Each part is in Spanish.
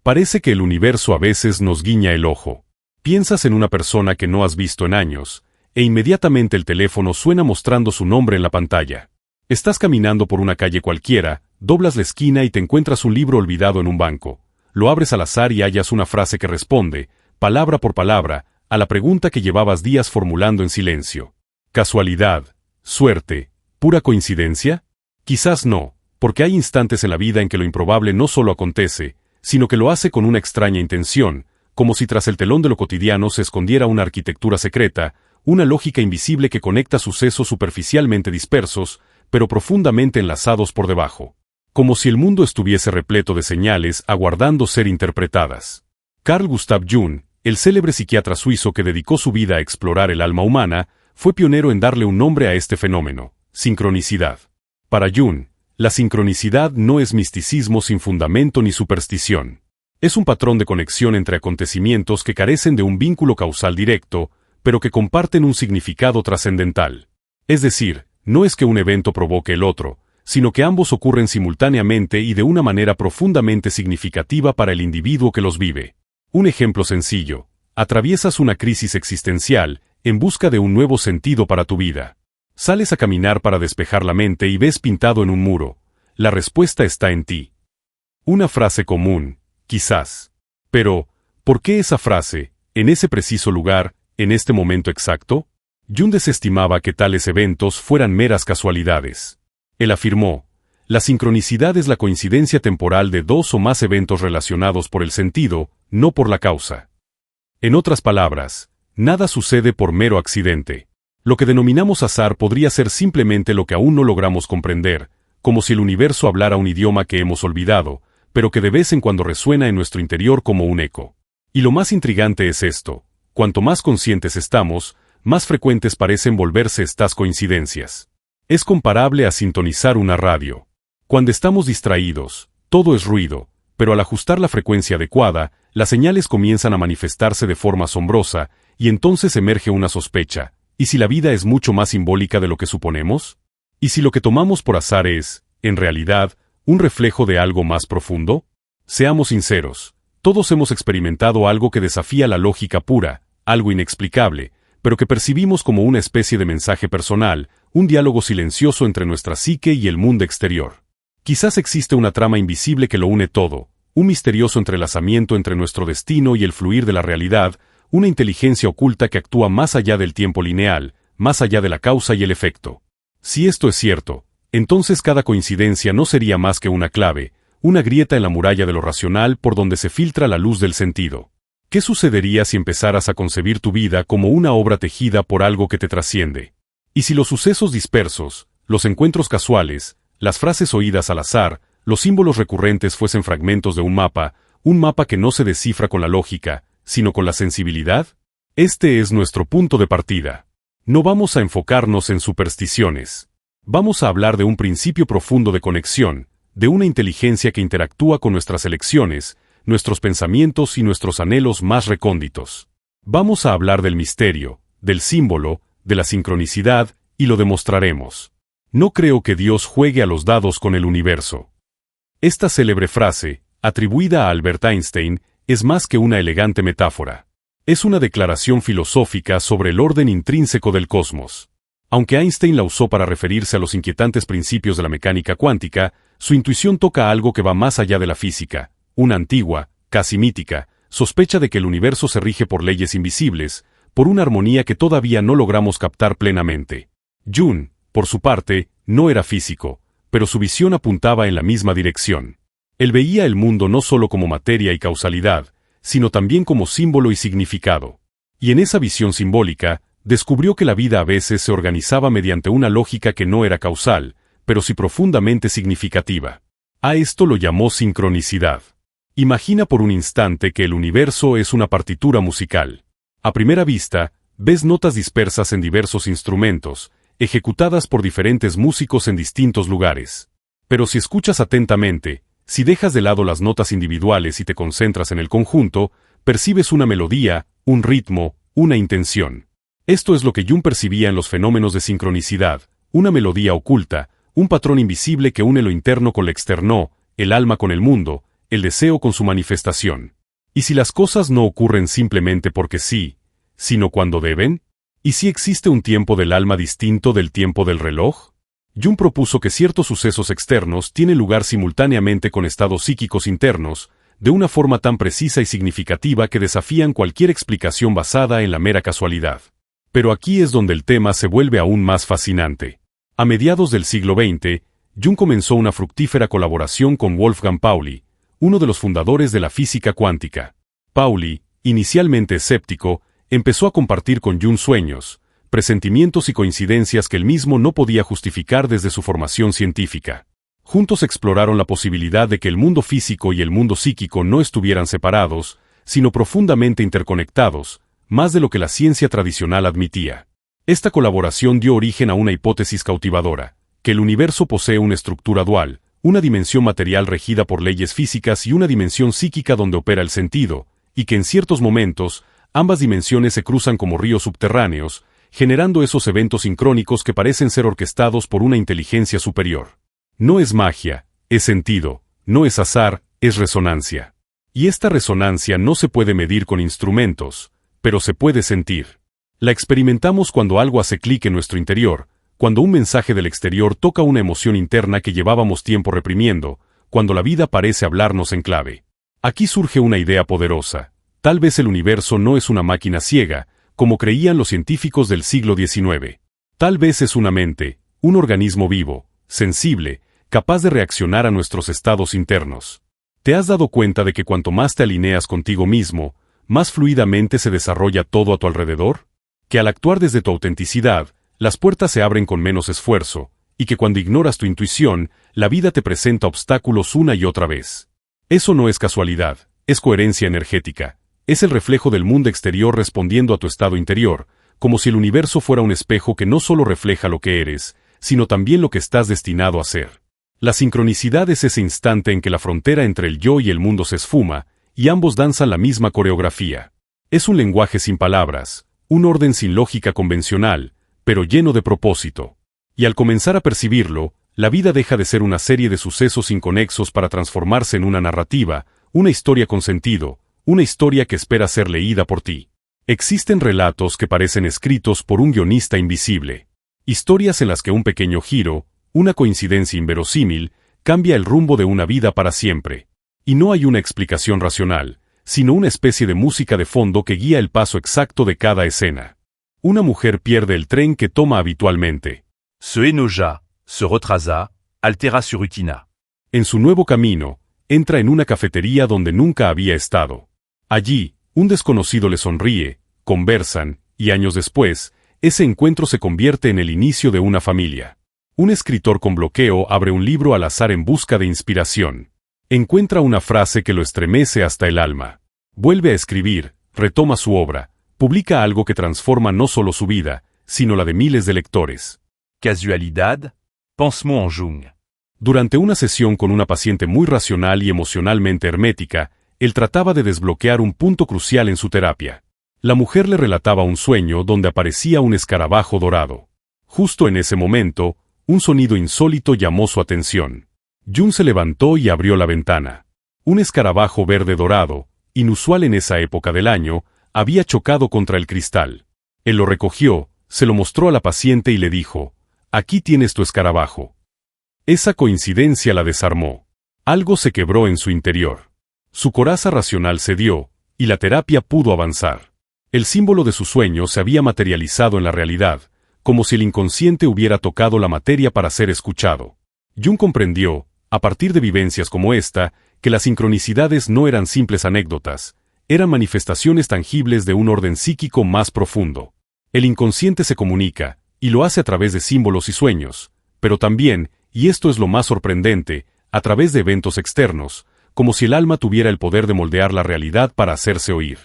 Parece que el universo a veces nos guiña el ojo. Piensas en una persona que no has visto en años, e inmediatamente el teléfono suena mostrando su nombre en la pantalla. Estás caminando por una calle cualquiera, doblas la esquina y te encuentras un libro olvidado en un banco. Lo abres al azar y hallas una frase que responde, palabra por palabra, a la pregunta que llevabas días formulando en silencio. ¿Casualidad? ¿Suerte? ¿Pura coincidencia? Quizás no, porque hay instantes en la vida en que lo improbable no solo acontece, sino que lo hace con una extraña intención, como si tras el telón de lo cotidiano se escondiera una arquitectura secreta, una lógica invisible que conecta sucesos superficialmente dispersos, pero profundamente enlazados por debajo. Como si el mundo estuviese repleto de señales aguardando ser interpretadas. Carl Gustav Jung, el célebre psiquiatra suizo que dedicó su vida a explorar el alma humana, fue pionero en darle un nombre a este fenómeno, sincronicidad. Para Jung, la sincronicidad no es misticismo sin fundamento ni superstición. Es un patrón de conexión entre acontecimientos que carecen de un vínculo causal directo, pero que comparten un significado trascendental. Es decir, no es que un evento provoque el otro, sino que ambos ocurren simultáneamente y de una manera profundamente significativa para el individuo que los vive. Un ejemplo sencillo: atraviesas una crisis existencial, en busca de un nuevo sentido para tu vida. Sales a caminar para despejar la mente y ves pintado en un muro: la respuesta está en ti. Una frase común, quizás. Pero, ¿por qué esa frase, en ese preciso lugar, en este momento exacto? Jung desestimaba que tales eventos fueran meras casualidades. Él afirmó, la sincronicidad es la coincidencia temporal de dos o más eventos relacionados por el sentido, no por la causa. En otras palabras, nada sucede por mero accidente. Lo que denominamos azar podría ser simplemente lo que aún no logramos comprender, como si el universo hablara un idioma que hemos olvidado, pero que de vez en cuando resuena en nuestro interior como un eco. Y lo más intrigante es esto: cuanto más conscientes estamos, más frecuentes parecen volverse estas coincidencias. Es comparable a sintonizar una radio. Cuando estamos distraídos, todo es ruido, pero al ajustar la frecuencia adecuada, las señales comienzan a manifestarse de forma asombrosa, y entonces emerge una sospecha. ¿Y si la vida es mucho más simbólica de lo que suponemos? ¿Y si lo que tomamos por azar es, en realidad, un reflejo de algo más profundo? Seamos sinceros, todos hemos experimentado algo que desafía la lógica pura, algo inexplicable, pero que percibimos como una especie de mensaje personal, un diálogo silencioso entre nuestra psique y el mundo exterior. Quizás existe una trama invisible que lo une todo, un misterioso entrelazamiento entre nuestro destino y el fluir de la realidad, una inteligencia oculta que actúa más allá del tiempo lineal, más allá de la causa y el efecto. Si esto es cierto, entonces cada coincidencia no sería más que una clave, una grieta en la muralla de lo racional por donde se filtra la luz del sentido. ¿Qué sucedería si empezaras a concebir tu vida como una obra tejida por algo que te trasciende? ¿Y si los sucesos dispersos, los encuentros casuales, las frases oídas al azar, los símbolos recurrentes fuesen fragmentos de un mapa que no se descifra con la lógica, sino con la sensibilidad? Este es nuestro punto de partida. No vamos a enfocarnos en supersticiones. Vamos a hablar de un principio profundo de conexión, de una inteligencia que interactúa con nuestras elecciones, nuestros pensamientos y nuestros anhelos más recónditos. Vamos a hablar del misterio, del símbolo, de la sincronicidad, y lo demostraremos. No creo que Dios juegue a los dados con el universo. Esta célebre frase, atribuida a Albert Einstein, es más que una elegante metáfora. Es una declaración filosófica sobre el orden intrínseco del cosmos. Aunque Einstein la usó para referirse a los inquietantes principios de la mecánica cuántica, su intuición toca algo que va más allá de la física, una antigua, casi mítica, sospecha de que el universo se rige por leyes invisibles, por una armonía que todavía no logramos captar plenamente. Jung, por su parte, no era físico, pero su visión apuntaba en la misma dirección. Él veía el mundo no solo como materia y causalidad, sino también como símbolo y significado. Y en esa visión simbólica, descubrió que la vida a veces se organizaba mediante una lógica que no era causal, pero sí profundamente significativa. A esto lo llamó sincronicidad. Imagina por un instante que el universo es una partitura musical. A primera vista, ves notas dispersas en diversos instrumentos, ejecutadas por diferentes músicos en distintos lugares. Pero si escuchas atentamente, si dejas de lado las notas individuales y te concentras en el conjunto, percibes una melodía, un ritmo, una intención. Esto es lo que Jung percibía en los fenómenos de sincronicidad, una melodía oculta, un patrón invisible que une lo interno con lo externo, el alma con el mundo, el deseo con su manifestación. ¿Y si las cosas no ocurren simplemente porque sí, sino cuando deben? ¿Y si existe un tiempo del alma distinto del tiempo del reloj? Jung propuso que ciertos sucesos externos tienen lugar simultáneamente con estados psíquicos internos, de una forma tan precisa y significativa que desafían cualquier explicación basada en la mera casualidad. Pero aquí es donde el tema se vuelve aún más fascinante. A mediados del siglo XX, Jung comenzó una fructífera colaboración con Wolfgang Pauli, uno de los fundadores de la física cuántica. Pauli, inicialmente escéptico, empezó a compartir con Jung sueños, presentimientos y coincidencias que él mismo no podía justificar desde su formación científica. Juntos exploraron la posibilidad de que el mundo físico y el mundo psíquico no estuvieran separados, sino profundamente interconectados, más de lo que la ciencia tradicional admitía. Esta colaboración dio origen a una hipótesis cautivadora, que el universo posee una estructura dual, una dimensión material regida por leyes físicas y una dimensión psíquica donde opera el sentido, y que en ciertos momentos, ambas dimensiones se cruzan como ríos subterráneos, generando esos eventos sincrónicos que parecen ser orquestados por una inteligencia superior. No es magia, es sentido, no es azar, es resonancia. Y esta resonancia no se puede medir con instrumentos, pero se puede sentir. La experimentamos cuando algo hace clic en nuestro interior, cuando un mensaje del exterior toca una emoción interna que llevábamos tiempo reprimiendo, cuando la vida parece hablarnos en clave. Aquí surge una idea poderosa. Tal vez el universo no es una máquina ciega, como creían los científicos del siglo XIX. Tal vez es una mente, un organismo vivo, sensible, capaz de reaccionar a nuestros estados internos. ¿Te has dado cuenta de que cuanto más te alineas contigo mismo, más fluidamente se desarrolla todo a tu alrededor? Que al actuar desde tu autenticidad, las puertas se abren con menos esfuerzo, y que cuando ignoras tu intuición, la vida te presenta obstáculos una y otra vez. Eso no es casualidad, es coherencia energética. Es el reflejo del mundo exterior respondiendo a tu estado interior, como si el universo fuera un espejo que no solo refleja lo que eres, sino también lo que estás destinado a ser. La sincronicidad es ese instante en que la frontera entre el yo y el mundo se esfuma, y ambos danzan la misma coreografía. Es un lenguaje sin palabras, un orden sin lógica convencional, pero lleno de propósito. Y al comenzar a percibirlo, la vida deja de ser una serie de sucesos inconexos para transformarse en una narrativa, una historia con sentido, una historia que espera ser leída por ti. Existen relatos que parecen escritos por un guionista invisible. Historias en las que un pequeño giro, una coincidencia inverosímil, cambia el rumbo de una vida para siempre. Y no hay una explicación racional, sino una especie de música de fondo que guía el paso exacto de cada escena. Una mujer pierde el tren que toma habitualmente. Se enoja, se retrasa, altera su rutina. En su nuevo camino, entra en una cafetería donde nunca había estado. Allí, un desconocido le sonríe, conversan, y años después, ese encuentro se convierte en el inicio de una familia. Un escritor con bloqueo abre un libro al azar en busca de inspiración. Encuentra una frase que lo estremece hasta el alma. Vuelve a escribir, retoma su obra, publica algo que transforma no solo su vida, sino la de miles de lectores. Casualidad, pensement en Jung. Durante una sesión con una paciente muy racional y emocionalmente hermética, él trataba de desbloquear un punto crucial en su terapia. La mujer le relataba un sueño donde aparecía un escarabajo dorado. Justo en ese momento, un sonido insólito llamó su atención. Jung se levantó y abrió la ventana. Un escarabajo verde dorado, inusual en esa época del año, había chocado contra el cristal. Él lo recogió, se lo mostró a la paciente y le dijo: «Aquí tienes tu escarabajo». Esa coincidencia la desarmó. Algo se quebró en su interior. Su coraza racional cedió, y la terapia pudo avanzar. El símbolo de su sueño se había materializado en la realidad, como si el inconsciente hubiera tocado la materia para ser escuchado. Jung comprendió, a partir de vivencias como esta, que las sincronicidades no eran simples anécdotas, eran manifestaciones tangibles de un orden psíquico más profundo. El inconsciente se comunica, y lo hace a través de símbolos y sueños, pero también, y esto es lo más sorprendente, a través de eventos externos, como si el alma tuviera el poder de moldear la realidad para hacerse oír.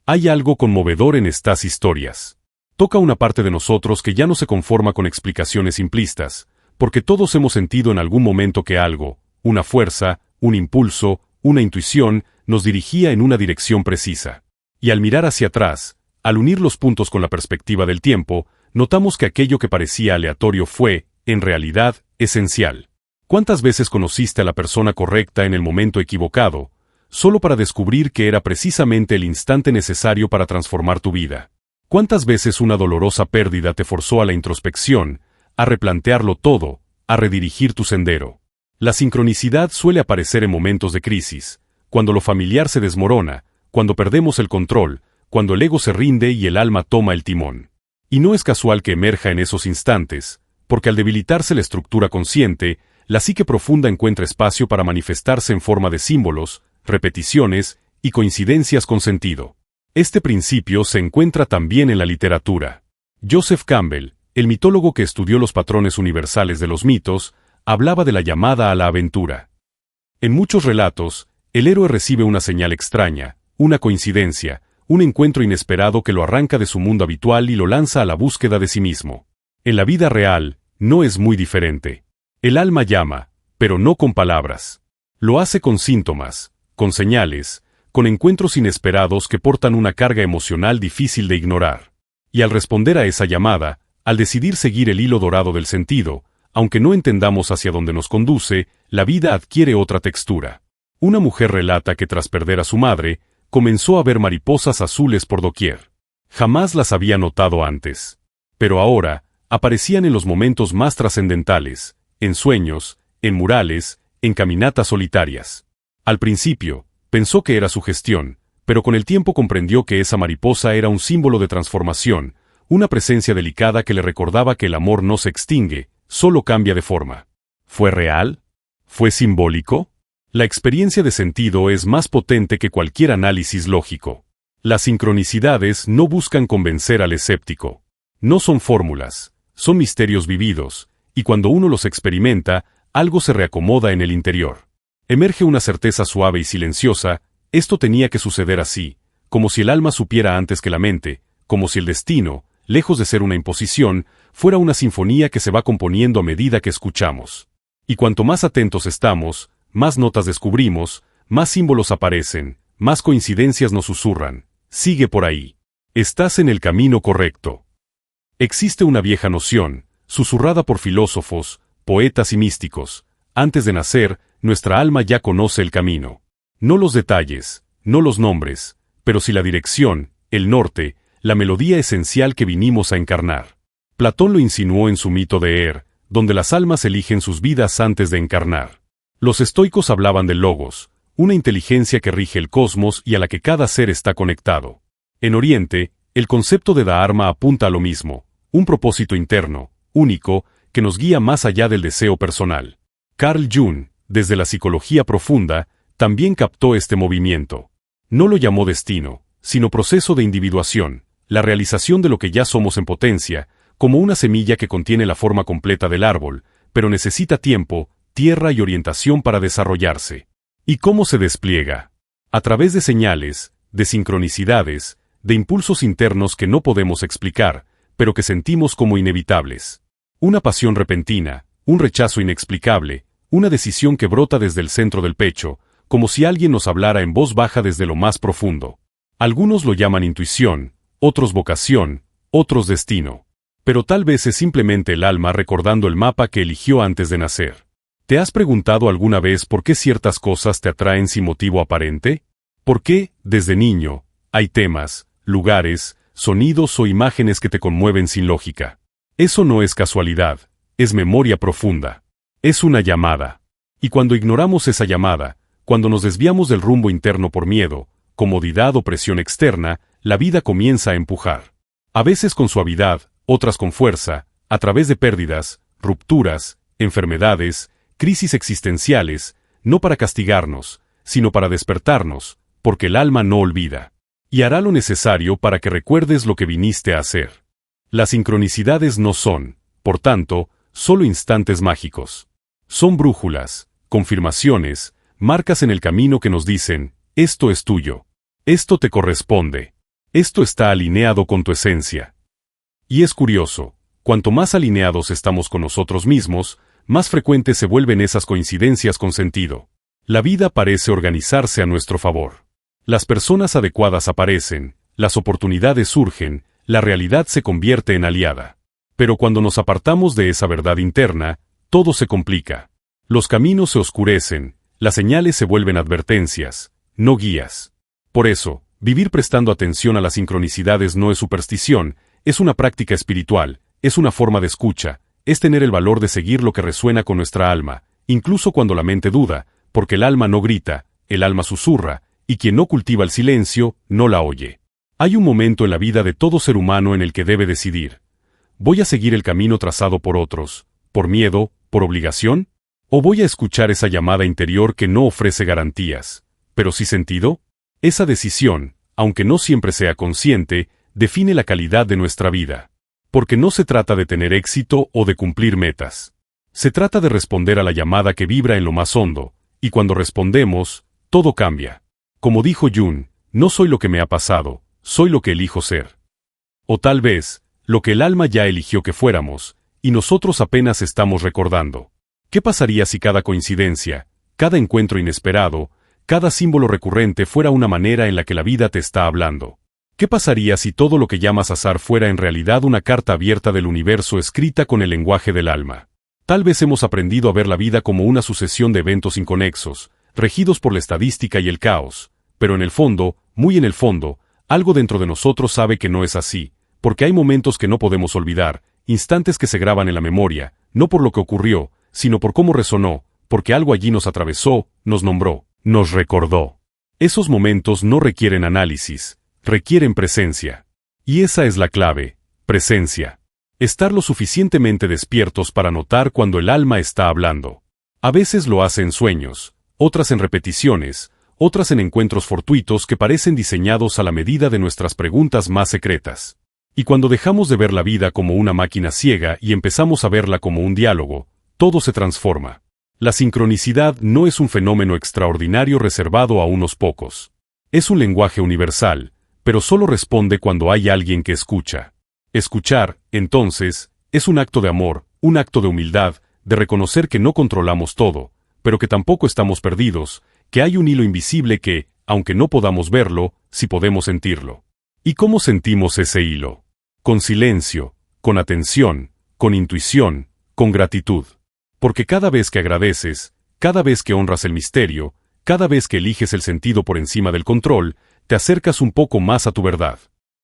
Hay algo conmovedor en estas historias. Toca una parte de nosotros que ya no se conforma con explicaciones simplistas, porque todos hemos sentido en algún momento que algo, una fuerza, un impulso, una intuición, nos dirigía en una dirección precisa. Y al mirar hacia atrás, al unir los puntos con la perspectiva del tiempo, notamos que aquello que parecía aleatorio fue, en realidad, esencial. ¿Cuántas veces conociste a la persona correcta en el momento equivocado, solo para descubrir que era precisamente el instante necesario para transformar tu vida. ¿Cuántas veces una dolorosa pérdida te forzó a la introspección, a replantearlo todo, a redirigir tu sendero? La sincronicidad suele aparecer en momentos de crisis, cuando lo familiar se desmorona, cuando perdemos el control, cuando el ego se rinde y el alma toma el timón. Y no es casual que emerja en esos instantes, porque al debilitarse la estructura consciente, la psique profunda encuentra espacio para manifestarse en forma de símbolos, repeticiones y coincidencias con sentido. Este principio se encuentra también en la literatura. Joseph Campbell, el mitólogo que estudió los patrones universales de los mitos, hablaba de la llamada a la aventura. En muchos relatos, el héroe recibe una señal extraña, una coincidencia, un encuentro inesperado que lo arranca de su mundo habitual y lo lanza a la búsqueda de sí mismo. En la vida real, no es muy diferente. El alma llama, pero no con palabras. Lo hace con síntomas, con señales, con encuentros inesperados que portan una carga emocional difícil de ignorar. Y al responder a esa llamada, al decidir seguir el hilo dorado del sentido, aunque no entendamos hacia dónde nos conduce, la vida adquiere otra textura. Una mujer relata que tras perder a su madre, comenzó a ver mariposas azules por doquier. Jamás las había notado antes. Pero ahora, aparecían en los momentos más trascendentales, en sueños, en murales, en caminatas solitarias. Al principio, pensó que era sugestión, pero con el tiempo comprendió que esa mariposa era un símbolo de transformación, una presencia delicada que le recordaba que el amor no se extingue, solo cambia de forma. ¿Fue real? ¿Fue simbólico? La experiencia de sentido es más potente que cualquier análisis lógico. Las sincronicidades no buscan convencer al escéptico. No son fórmulas, son misterios vividos, y cuando uno los experimenta, algo se reacomoda en el interior. Emerge una certeza suave y silenciosa, esto tenía que suceder así, como si el alma supiera antes que la mente, como si el destino, lejos de ser una imposición, fuera una sinfonía que se va componiendo a medida que escuchamos. Y cuanto más atentos estamos, más notas descubrimos, más símbolos aparecen, más coincidencias nos susurran. Sigue por ahí. Estás en el camino correcto. Existe una vieja noción, susurrada por filósofos, poetas y místicos. Antes de nacer, nuestra alma ya conoce el camino. No los detalles, no los nombres, pero sí la dirección, el norte, la melodía esencial que vinimos a encarnar. Platón lo insinuó en su mito de donde las almas eligen sus vidas antes de encarnar. Los estoicos hablaban del logos, una inteligencia que rige el cosmos y a la que cada ser está conectado. En Oriente, el concepto de Dharma apunta a lo mismo, un propósito interno, único, que nos guía más allá del deseo personal. Carl Jung, desde la psicología profunda, también captó este movimiento. No lo llamó destino, sino proceso de individuación, la realización de lo que ya somos en potencia, como una semilla que contiene la forma completa del árbol, pero necesita tiempo, tierra y orientación para desarrollarse. ¿Y cómo se despliega? A través de señales, de sincronicidades, de impulsos internos que no podemos explicar, pero que sentimos como inevitables. Una pasión repentina, un rechazo inexplicable, una decisión que brota desde el centro del pecho, como si alguien nos hablara en voz baja desde lo más profundo. Algunos lo llaman intuición, otros vocación, otros destino. Pero tal vez es simplemente el alma recordando el mapa que eligió antes de nacer. ¿Te has preguntado alguna vez por qué ciertas cosas te atraen sin motivo aparente? ¿Por qué, desde niño, hay temas, lugares, sonidos o imágenes que te conmueven sin lógica? Eso no es casualidad, es memoria profunda. Es una llamada. Y cuando ignoramos esa llamada, cuando nos desviamos del rumbo interno por miedo, comodidad o presión externa, la vida comienza a empujar. A veces con suavidad, otras con fuerza, a través de pérdidas, rupturas, enfermedades, crisis existenciales, no para castigarnos, sino para despertarnos, porque el alma no olvida. Y hará lo necesario para que recuerdes lo que viniste a hacer. Las sincronicidades no son, por tanto, solo instantes mágicos. Son brújulas, confirmaciones, marcas en el camino que nos dicen, esto es tuyo. Esto te corresponde. Esto está alineado con tu esencia. Y es curioso, cuanto más alineados estamos con nosotros mismos, más frecuentes se vuelven esas coincidencias con sentido. La vida parece organizarse a nuestro favor. Las personas adecuadas aparecen, las oportunidades surgen, la realidad se convierte en aliada. Pero cuando nos apartamos de esa verdad interna, todo se complica. Los caminos se oscurecen, las señales se vuelven advertencias, no guías. Por eso, vivir prestando atención a las sincronicidades no es superstición, es una práctica espiritual, es una forma de escucha, es tener el valor de seguir lo que resuena con nuestra alma, incluso cuando la mente duda, porque el alma no grita, el alma susurra, y quien no cultiva el silencio, no la oye. Hay un momento en la vida de todo ser humano en el que debe decidir. ¿Voy a seguir el camino trazado por otros, por miedo, por obligación? ¿O voy a escuchar esa llamada interior que no ofrece garantías, pero sí sentido? Esa decisión, aunque no siempre sea consciente, define la calidad de nuestra vida. Porque no se trata de tener éxito o de cumplir metas. Se trata de responder a la llamada que vibra en lo más hondo, y cuando respondemos, todo cambia. Como dijo Jung, no soy lo que me ha pasado, soy lo que elijo ser. O tal vez, lo que el alma ya eligió que fuéramos, y nosotros apenas estamos recordando. ¿Qué pasaría si cada coincidencia, cada encuentro inesperado, cada símbolo recurrente fuera una manera en la que la vida te está hablando? ¿Qué pasaría si todo lo que llamas azar fuera en realidad una carta abierta del universo escrita con el lenguaje del alma? Tal vez hemos aprendido a ver la vida como una sucesión de eventos inconexos, regidos por la estadística y el caos, pero en el fondo, muy en el fondo, algo dentro de nosotros sabe que no es así, porque hay momentos que no podemos olvidar, instantes que se graban en la memoria, no por lo que ocurrió, sino por cómo resonó, porque algo allí nos atravesó, nos nombró, nos recordó. Esos momentos no requieren análisis, requieren presencia. Y esa es la clave, presencia. Estar lo suficientemente despiertos para notar cuando el alma está hablando. A veces lo hace en sueños, otras en repeticiones, otras en encuentros fortuitos que parecen diseñados a la medida de nuestras preguntas más secretas. Y cuando dejamos de ver la vida como una máquina ciega y empezamos a verla como un diálogo, todo se transforma. La sincronicidad no es un fenómeno extraordinario reservado a unos pocos. Es un lenguaje universal, pero solo responde cuando hay alguien que escucha. Escuchar, entonces, es un acto de amor, un acto de humildad, de reconocer que no controlamos todo, pero que tampoco estamos perdidos, que hay un hilo invisible que, aunque no podamos verlo, sí podemos sentirlo. ¿Y cómo sentimos ese hilo? Con silencio, con atención, con intuición, con gratitud. Porque cada vez que agradeces, cada vez que honras el misterio, cada vez que eliges el sentido por encima del control, te acercas un poco más a tu verdad.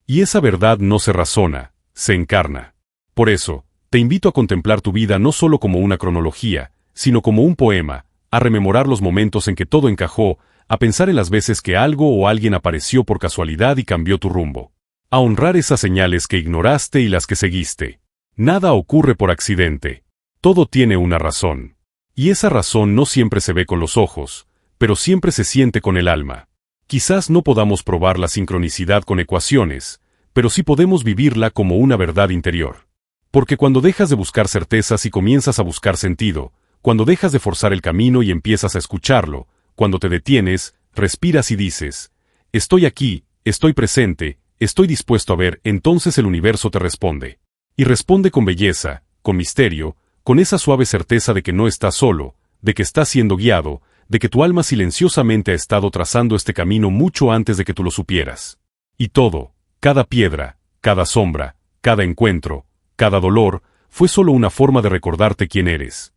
Y esa verdad no se razona, se encarna. Por eso, te invito a contemplar tu vida no solo como una cronología, sino como un poema, a rememorar los momentos en que todo encajó, a pensar en las veces que algo o alguien apareció por casualidad y cambió tu rumbo. A honrar esas señales que ignoraste y las que seguiste. Nada ocurre por accidente. Todo tiene una razón. Y esa razón no siempre se ve con los ojos, pero siempre se siente con el alma. Quizás no podamos probar la sincronicidad con ecuaciones, pero sí podemos vivirla como una verdad interior. Porque cuando dejas de buscar certezas y comienzas a buscar sentido, cuando dejas de forzar el camino y empiezas a escucharlo, cuando te detienes, respiras y dices, estoy aquí, estoy presente, estoy dispuesto a ver, entonces el universo te responde. Y responde con belleza, con misterio, con esa suave certeza de que no estás solo, de que estás siendo guiado, de que tu alma silenciosamente ha estado trazando este camino mucho antes de que tú lo supieras. Y todo, cada piedra, cada sombra, cada encuentro, cada dolor, fue solo una forma de recordarte quién eres.